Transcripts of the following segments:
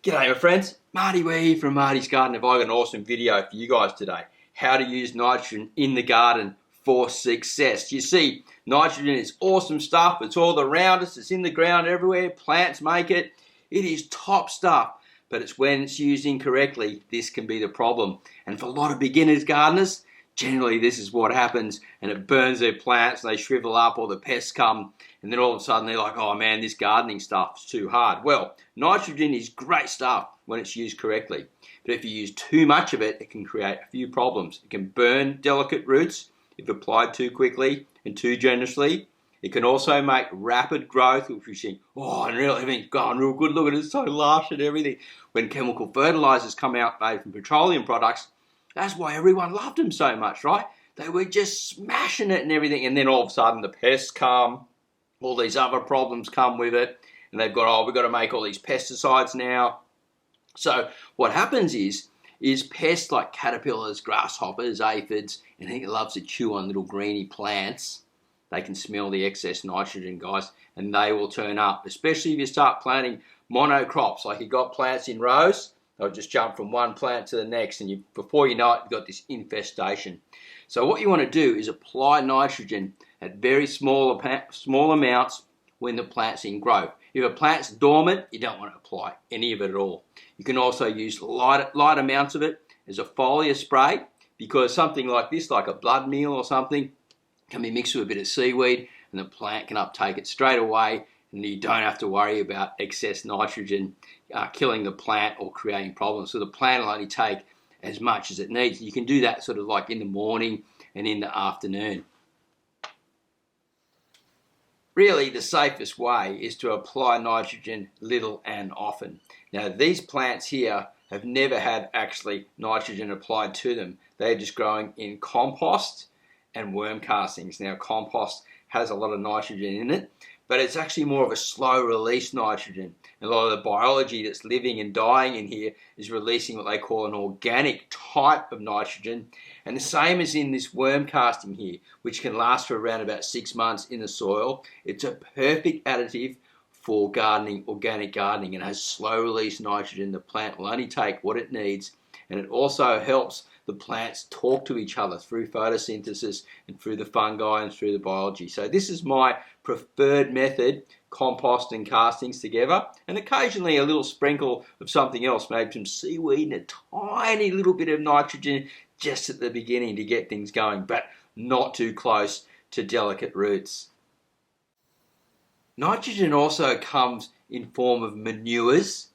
G'day my friends, Marty Ware from Marty's Garden. Have I got an awesome video for you guys today. How to use nitrogen in the garden for success. You see, nitrogen is awesome stuff. It's all around us. It's in the ground everywhere. Plants make it. It is top stuff. But it's when it's used incorrectly, this can be the problem. And for a lot of beginners gardeners, generally this is what happens, and it burns their plants and they shrivel up, or the pests come, and then all of a sudden they're like, oh man, this gardening stuff is too hard. Well, nitrogen is great stuff when it's used correctly, but if you use too much of it, it can create a few problems. It can burn delicate roots if applied too quickly and too generously. It can also make rapid growth, which we think, oh, and really, everything's gone real good, look at it, it's so lush and everything. When chemical fertilizers come out made from petroleum products, that's why everyone loved them so much, right? They were just smashing it and everything, and then all of a sudden the pests come, all these other problems come with it, and they've got, oh, we've got to make all these pesticides now. So what happens is pests like caterpillars, grasshoppers, aphids, and he loves to chew on little greeny plants. They can smell the excess nitrogen, guys, and they will turn up, especially if you start planting monocrops, like you've got plants in rows. They'll just jump from one plant to the next, and before you know it, you've got this infestation. So what you want to do is apply nitrogen at very small amounts when the plant's in growth. If a plant's dormant, you don't want to apply any of it at all. You can also use light amounts of it as a foliar spray, because something like this, like a blood meal or something, can be mixed with a bit of seaweed, and the plant can uptake it straight away, and you don't have to worry about excess nitrogen killing the plant or creating problems. So the plant will only take as much as it needs. You can do that sort of like in the morning and in the afternoon. Really, the safest way is to apply nitrogen little and often. Now, these plants here have never had actually nitrogen applied to them. They're just growing in compost and worm castings. Now, compost has a lot of nitrogen in it, but it's actually more of a slow release nitrogen. And a lot of the biology that's living and dying in here is releasing what they call an organic type of nitrogen. And the same as in this worm casting here, which can last for around about 6 months in the soil. It's a perfect additive for gardening, organic gardening, and has slow release nitrogen. The plant will only take what it needs, and it also helps the plants talk to each other through photosynthesis and through the fungi and through the biology. So this is my preferred method, compost and castings together, and occasionally a little sprinkle of something else, maybe some seaweed and a tiny little bit of nitrogen just at the beginning to get things going, but not too close to delicate roots. Nitrogen also comes in form of manures,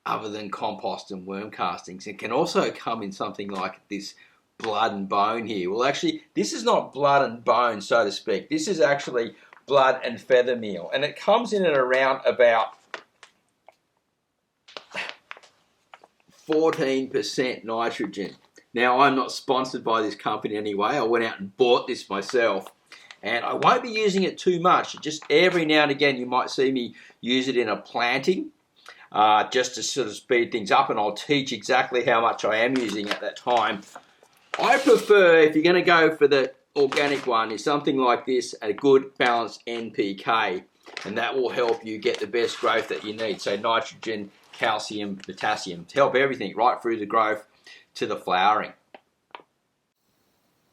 other than compost and worm castings. It can also come in something like this blood and bone here. Well, actually, this is not blood and bone, so to speak. This is actually blood and feather meal, and it comes in at around about 14% nitrogen. Now, I'm not sponsored by this company anyway. I went out and bought this myself, and I won't be using it too much. Just every now and again, you might see me use it in a planting, just to sort of speed things up, and I'll teach exactly how much I am using at that time. I prefer, if you're going to go for the organic one, is something like this, a good balanced NPK, and that will help you get the best growth that you need. So nitrogen, calcium, potassium, to help everything right through the growth to the flowering.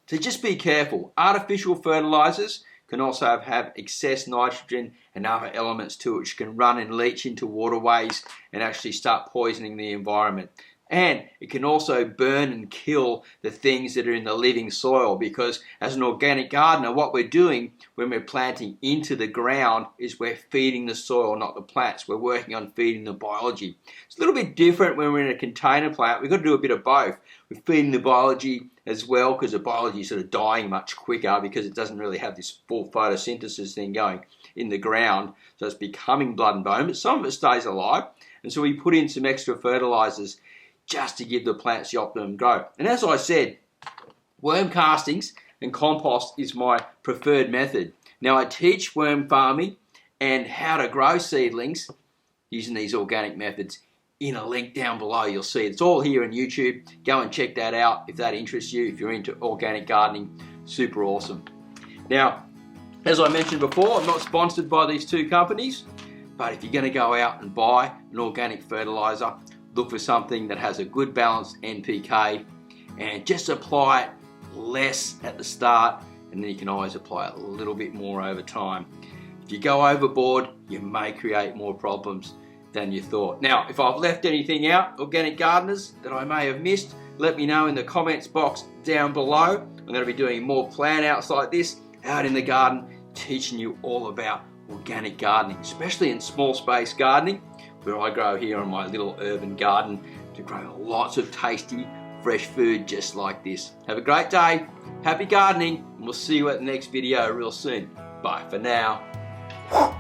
So just be careful. Artificial fertilizers can also have excess nitrogen and other elements to it, which can run and leach into waterways and actually start poisoning the environment. And it can also burn and kill the things that are in the living soil, because as an organic gardener, what we're doing when we're planting into the ground is we're feeding the soil, not the plants. We're working on feeding the biology. It's a little bit different when we're in a container plant. We've got to do a bit of both. We're feeding the biology as well, because the biology is sort of dying much quicker because it doesn't really have this full photosynthesis thing going in the ground. So it's becoming blood and bone, but some of it stays alive. And so we put in some extra fertilizers just to give the plants the optimum growth. And as I said, worm castings and compost is my preferred method. Now, I teach worm farming and how to grow seedlings using these organic methods in a link down below. You'll see it's all here on YouTube. Go and check that out if that interests you. If you're into organic gardening, super awesome. Now, as I mentioned before, I'm not sponsored by these two companies, But if you're going to go out and buy an organic fertilizer, look for something that has a good balanced NPK and just apply it less at the start, and then you can always apply it a little bit more over time. If you go overboard, you may create more problems than you thought. Now, if I've left anything out, organic gardeners, that I may have missed, let me know in the comments box down below. I'm going to be doing more plan outs like this out in the garden, teaching you all about organic gardening, especially in small space gardening, where I grow here on my little urban garden to grow lots of tasty, fresh food just like this. Have a great day, happy gardening, and we'll see you at the next video real soon. Bye for now.